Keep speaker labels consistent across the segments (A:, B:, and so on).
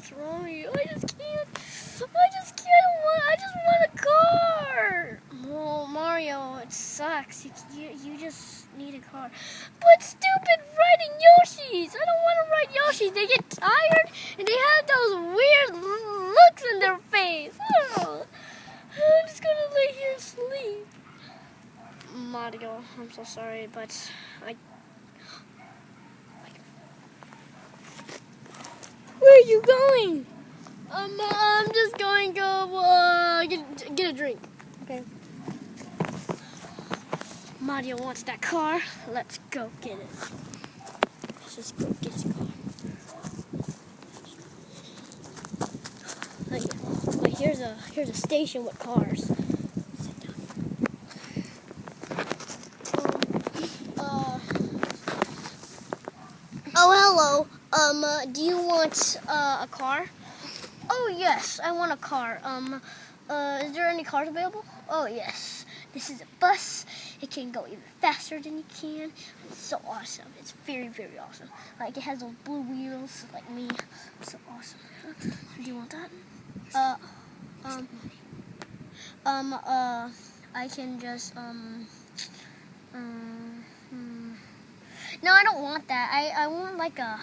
A: What's wrong with you? I just can't. I just want a car. Well, Mario, it sucks. You just need a car. But stupid riding Yoshis. I don't want to ride Yoshis. They get tired and they have those weird looks in their face. Oh, I'm just gonna lay here and sleep. Mario, I'm so sorry, but Where are you going? I'm just going to go get a drink. Okay. Mario wants that car. Let's go get it. Let's just go get his car. Wait, here's a station with cars. Oh, hello. Do you want a car? Oh, yes, I want a car. Is there any cars available? Oh, yes. This is a bus. It can go even faster than you can. It's so awesome. It's very, very awesome. Like, it has those blue wheels, like me. It's so awesome. Do you want that? I can just, No, I don't want that. I want like a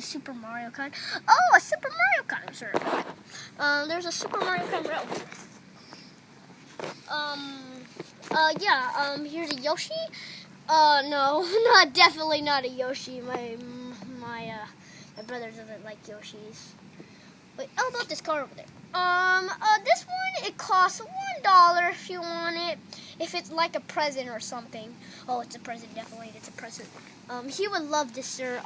A: Super Mario kind. Oh, a Super Mario kind, sir. There's a Super Mario kind right over there. Yeah. Here's a Yoshi. No, definitely not a Yoshi. My brother doesn't like Yoshis. Wait, how about this car over there? This one, it costs $1 if you want it. If it's like a present or something. Oh, it's a present, definitely, it's a present. He would love this, sir.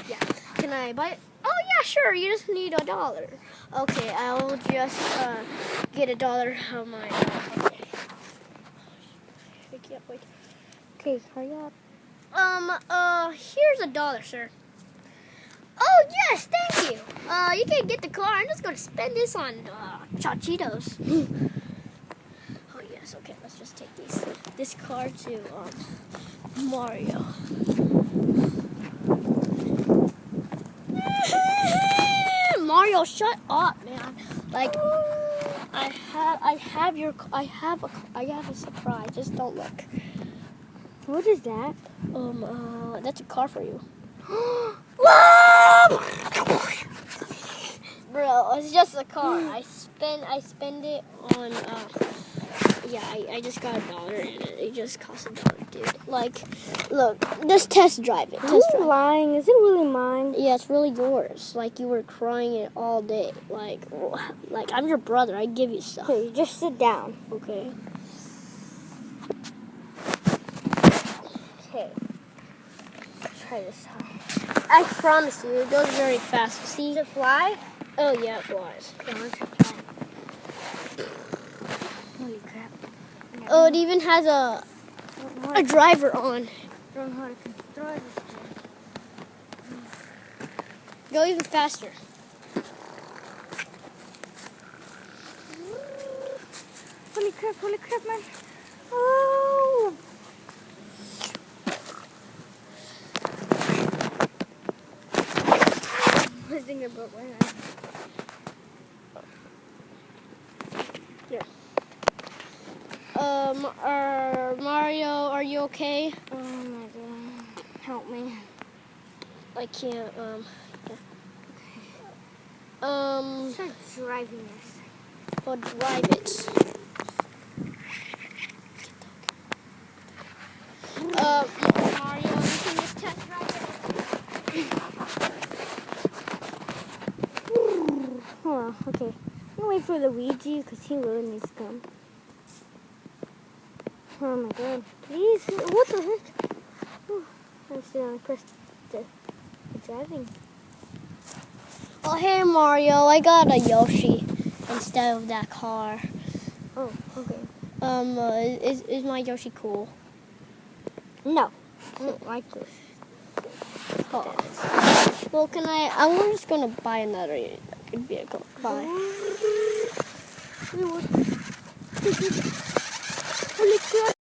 A: Yeah. Can I buy it? Oh, yeah, sure, you just need $1. Okay, I'll just, get $1 of my, okay. Okay, hurry up. Here's $1, sir. Oh, yes, thank you. You can get the car. I'm just going to spend this on Chachitos. Oh, yes, okay, let's just take this car to Mario. Mario, shut up, man. Like, I have a surprise. Just don't look.
B: What is that?
A: That's a car for you. Bro, it's just a car. I spend it on I just got $1 in it. It just costs $1, dude. Like, look, just test drive it.
B: Are you lying? Is it really mine?
A: Yeah, it's really yours. Like, you were crying it all day. Like I'm your brother. I give you stuff.
B: Okay, just sit down.
A: Okay.
B: Okay. Let's try this out.
A: I promise you, it goes very fast. See?
B: Does it fly?
A: Oh, yeah, it flies.
B: Okay, let's try it. Holy crap.
A: Oh, it even has a driver on.
B: I don't know how to control this thing.
A: Go even faster.
B: Holy crap, man. Oh! I think I broke my hand.
A: Yeah. Mario, are you okay?
B: Oh my god. Help me.
A: I can't,
B: Start driving this.
A: Well, drive it. Mario, you can just test drive it.
B: Hold on, okay. I'm gonna wait for Luigi because he really needs to come. Oh my god. Please, what the heck? I'm still on press the driving.
A: Oh, hey Mario, I got a Yoshi instead of that car.
B: Oh, okay.
A: Is my Yoshi cool?
B: No, I don't like this.
A: Oh. Well, I'm just gonna buy another vehicle. Bye.
B: Holy crap.